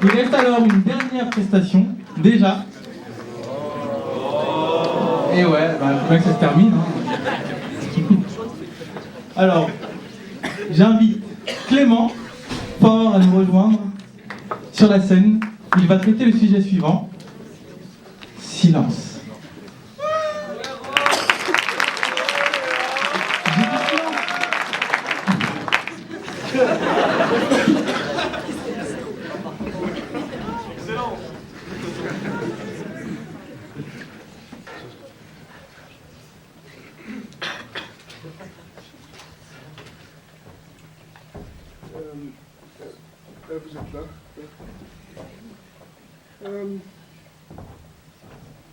Il reste alors une dernière prestation, déjà. Et ouais, bah, faut bien que ça se termine. Hein. Alors, j'invite Clément Fort à nous rejoindre sur la scène. Il va traiter le sujet suivant. Silence. Vous êtes là.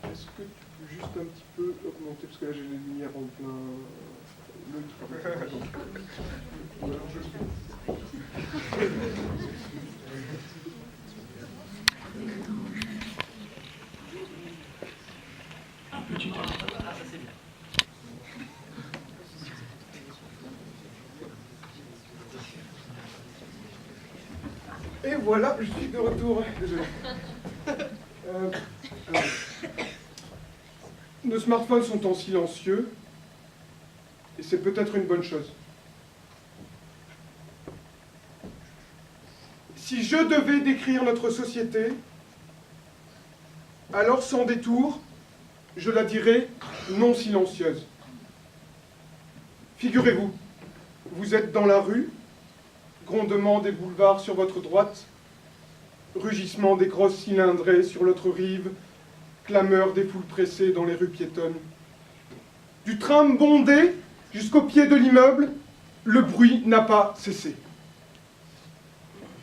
Est-ce que tu peux juste un petit peu augmenter, parce que là j'ai les lumières en plein... Et voilà, je suis de retour. Désolé. Nos smartphones sont en silencieux, et c'est peut-être une bonne chose. Si je devais décrire notre société, alors sans détour, je la dirais non silencieuse. Figurez-vous, vous êtes dans la rue, grondement des boulevards sur votre droite, rugissement des grosses cylindrées sur l'autre rive, clameur des foules pressées dans les rues piétonnes. Du tram bondé jusqu'au pied de l'immeuble, le bruit n'a pas cessé.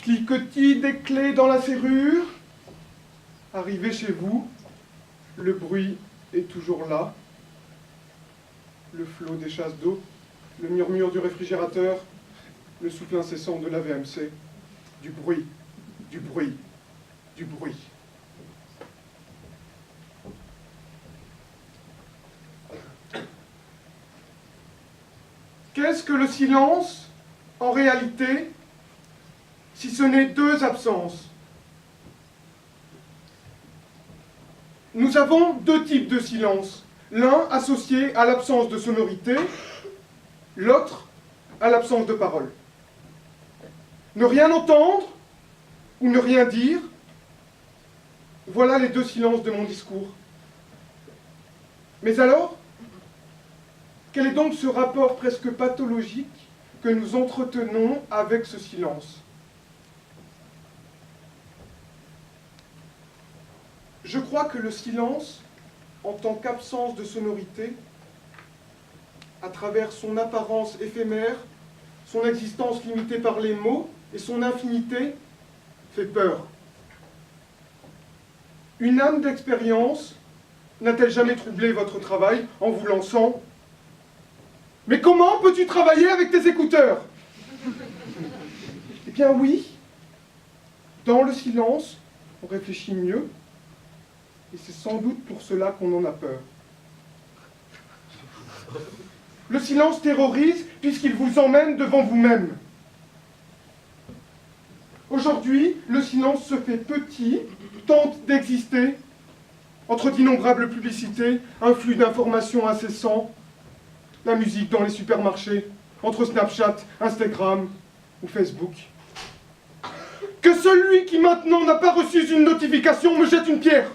Cliquetis des clés dans la serrure. Arrivé chez vous, le bruit est toujours là. Le flot des chasses d'eau, le murmure du réfrigérateur, le souffle incessant de la VMC, du bruit, du bruit, du bruit. Qu'est-ce que le silence, en réalité, si ce n'est deux absences? Nous avons deux types de silence. L'un associé à l'absence de sonorité, l'autre à l'absence de parole. Ne rien entendre ou ne rien dire, voilà les deux silences de mon discours. Mais alors, quel est donc ce rapport presque pathologique que nous entretenons avec ce silence? Je crois que le silence, en tant qu'absence de sonorité, à travers son apparence éphémère, son existence limitée par les mots et son infinité, fait peur. Une âme d'expérience n'a-t-elle jamais troublé votre travail en vous lançant « Mais comment peux-tu travailler avec tes écouteurs ?» Eh bien oui, dans le silence, on réfléchit mieux, et c'est sans doute pour cela qu'on en a peur. Le silence terrorise puisqu'il vous emmène devant vous-même. Aujourd'hui, le silence se fait petit, tente d'exister, entre d'innombrables publicités, un flux d'informations incessant, la musique dans les supermarchés, entre Snapchat, Instagram ou Facebook. Que celui qui maintenant n'a pas reçu une notification me jette une pierre.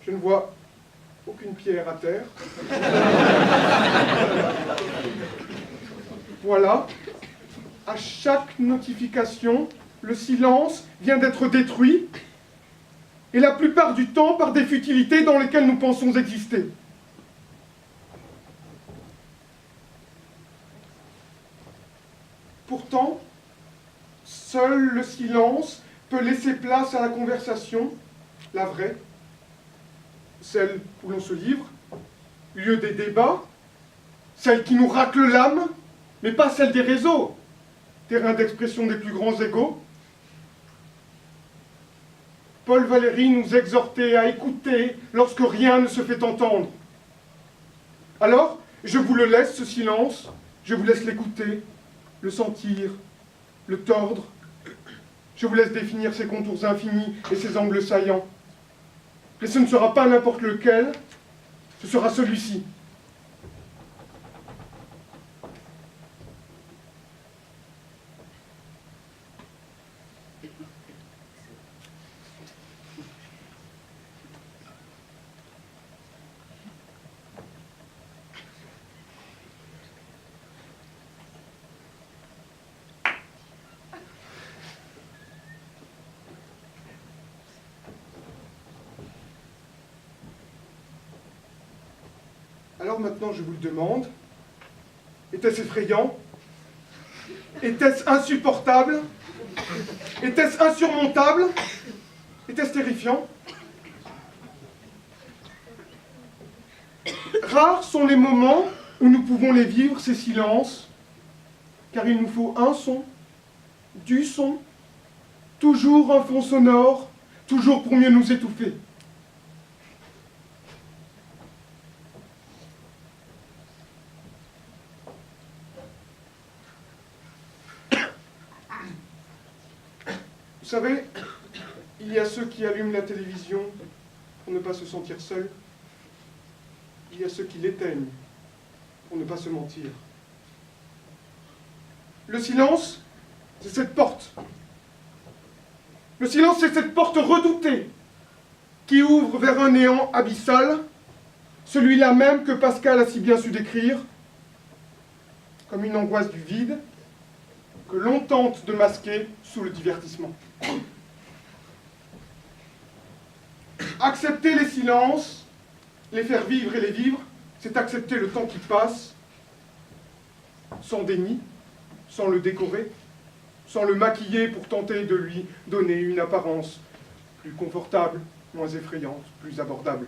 Je ne vois aucune pierre à terre. Voilà, à chaque notification, le silence vient d'être détruit, et la plupart du temps par des futilités dans lesquelles nous pensons exister. Pourtant, seul le silence peut laisser place à la conversation, la vraie, celle où l'on se livre, lieu des débats, celle qui nous racle l'âme, mais pas celle des réseaux, terrain d'expression des plus grands égos. Paul Valéry nous exhortait à écouter lorsque rien ne se fait entendre. Alors, je vous le laisse, ce silence, je vous laisse l'écouter, le sentir, le tordre. Je vous laisse définir ses contours infinis et ses angles saillants. Mais ce ne sera pas n'importe lequel, ce sera celui-ci. Alors maintenant, je vous le demande, était-ce effrayant? Était-ce insupportable? Était-ce insurmontable? Était-ce terrifiant? Rares sont les moments où nous pouvons les vivre, ces silences, car il nous faut un son, du son, toujours un fond sonore, toujours pour mieux nous étouffer. Vous savez, il y a ceux qui allument la télévision pour ne pas se sentir seuls. Il y a ceux qui l'éteignent pour ne pas se mentir. Le silence, c'est cette porte. Le silence, c'est cette porte redoutée qui ouvre vers un néant abyssal, celui-là même que Pascal a si bien su décrire comme une angoisse du vide que l'on tente de masquer sous le divertissement. Accepter les silences, les faire vivre et les vivre, c'est accepter le temps qui passe, sans déni, sans le décorer, sans le maquiller pour tenter de lui donner une apparence plus confortable, moins effrayante, plus abordable.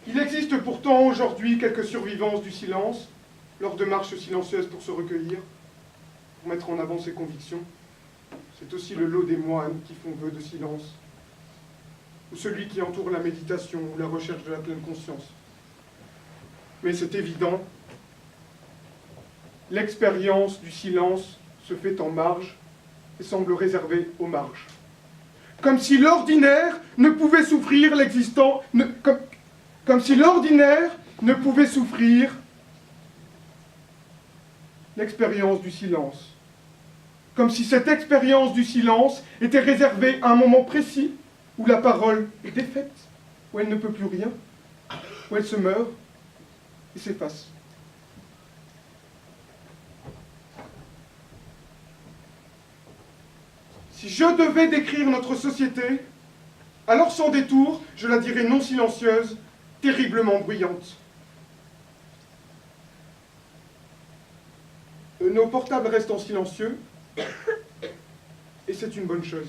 Il existe pourtant aujourd'hui quelques survivances du silence, lors de marches silencieuses pour se recueillir, pour mettre en avant ses convictions. C'est aussi le lot des moines qui font vœu de silence, ou celui qui entoure la méditation ou la recherche de la pleine conscience. Mais c'est évident, l'expérience du silence se fait en marge et semble réservée aux marges. Comme si l'ordinaire ne pouvait souffrir l'existant, comme si l'ordinaire ne pouvait souffrir l'expérience du silence. Comme si cette expérience du silence était réservée à un moment précis où la parole est défaite, où elle ne peut plus rien, où elle se meurt et s'efface. Si je devais décrire notre société, alors sans détour, je la dirais non silencieuse, terriblement bruyante. Nos portables restent en silencieux, et c'est une bonne chose.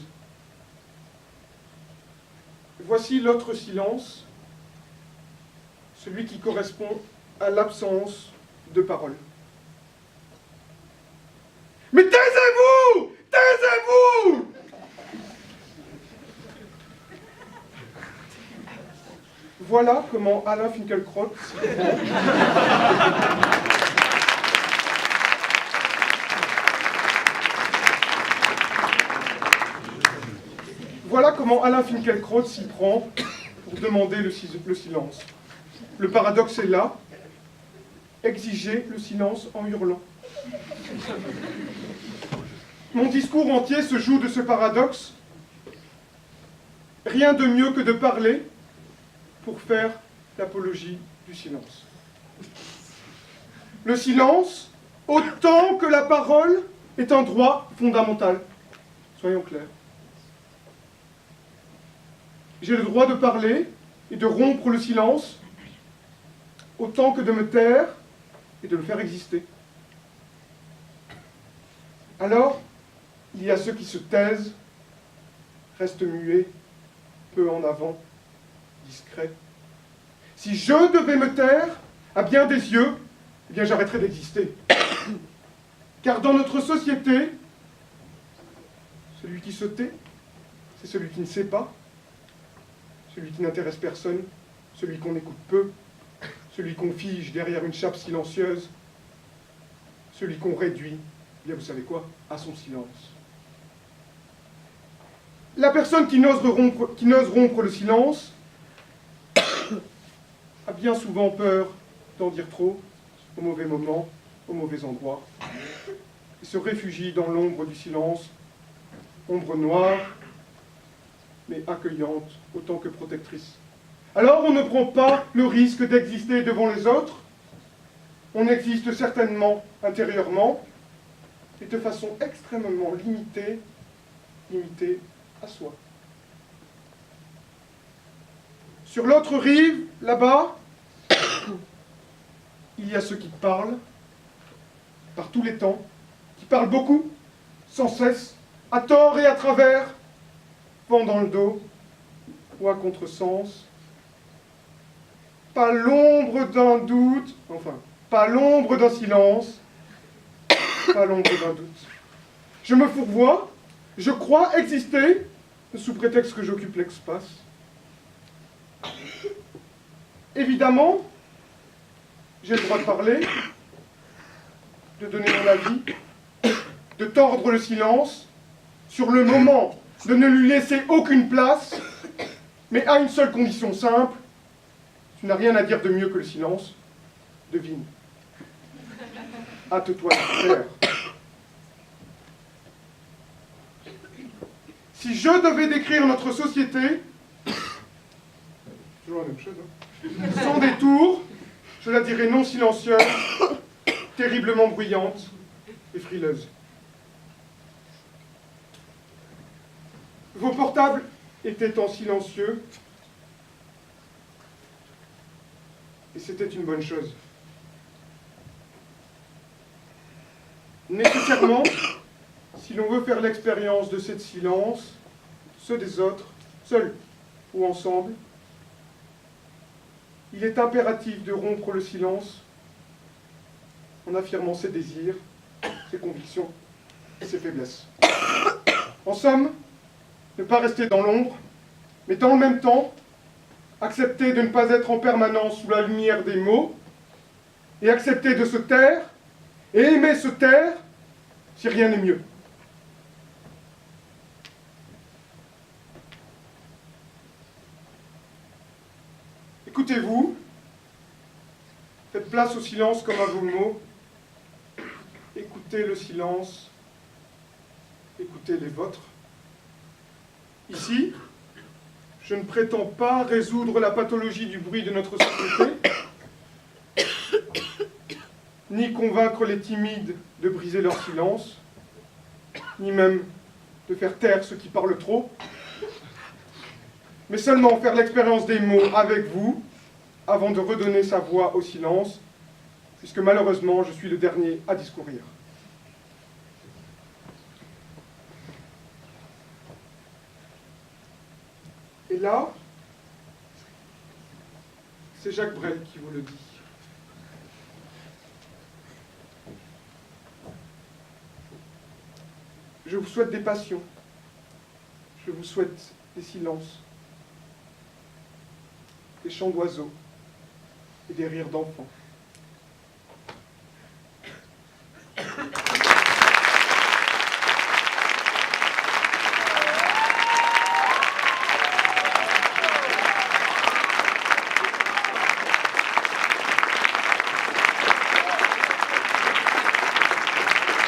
Voici l'autre silence, celui qui correspond à l'absence de parole. Mais taisez-vous! Taisez-vous! Voilà comment Alain Finkielkraut Voilà comment Alain Finkielkraut s'y prend pour demander le silence. Le paradoxe est là, exiger le silence en hurlant. Mon discours entier se joue de ce paradoxe. Rien de mieux que de parler pour faire l'apologie du silence. Le silence, autant que la parole, est un droit fondamental. Soyons clairs. J'ai le droit de parler et de rompre le silence, autant que de me taire et de le faire exister. Alors, il y a ceux qui se taisent, restent muets, peu en avant, discrets. Si je devais me taire, à bien des yeux, eh bien j'arrêterais d'exister. Car dans notre société, celui qui se tait, c'est celui qui ne sait pas, celui qui n'intéresse personne, celui qu'on écoute peu, celui qu'on fige derrière une chape silencieuse, celui qu'on réduit, eh bien vous savez quoi, à son silence. La personne qui n'ose rompre le silence a bien souvent peur d'en dire trop, au mauvais moment, au mauvais endroit, et se réfugie dans l'ombre du silence, ombre noire, mais accueillante autant que protectrice. Alors on ne prend pas le risque d'exister devant les autres, on existe certainement intérieurement, et de façon extrêmement limitée à soi. Sur l'autre rive, là-bas, il y a ceux qui parlent, par tous les temps, qui parlent beaucoup, sans cesse, à tort et à travers, vent dans le dos, ou à contresens. Pas l'ombre d'un doute, enfin, pas l'ombre d'un silence, pas l'ombre d'un doute. Je me fourvoie, je crois exister, sous prétexte que j'occupe l'espace. Évidemment, j'ai le droit de parler, de donner mon avis, de tordre le silence, sur le moment, de ne lui laisser aucune place, mais à une seule condition simple, tu n'as rien à dire de mieux que le silence, devine. Hâte-toi de faire. Si je devais décrire notre société, toujours la même chose, hein, sans détour, je la dirais non silencieuse, terriblement bruyante et frileuse. Vos portables étaient en silencieux, et c'était une bonne chose. Nécessairement, si l'on veut faire l'expérience de cette silence, ceux des autres, seuls ou ensemble, il est impératif de rompre le silence en affirmant ses désirs, ses convictions et ses faiblesses. En somme, ne pas rester dans l'ombre, mais dans le même temps, accepter de ne pas être en permanence sous la lumière des mots, et accepter de se taire, et aimer se taire, si rien n'est mieux. Écoutez-vous, faites place au silence comme à vos mots, écoutez le silence, écoutez les vôtres. Ici, je ne prétends pas résoudre la pathologie du bruit de notre société, ni convaincre les timides de briser leur silence, ni même de faire taire ceux qui parlent trop, mais seulement faire l'expérience des mots avec vous, avant de redonner sa voix au silence, puisque malheureusement, je suis le dernier à discourir. Et là, c'est Jacques Brel qui vous le dit. Je vous souhaite des passions, je vous souhaite des silences, des chants d'oiseaux et des rires d'enfants.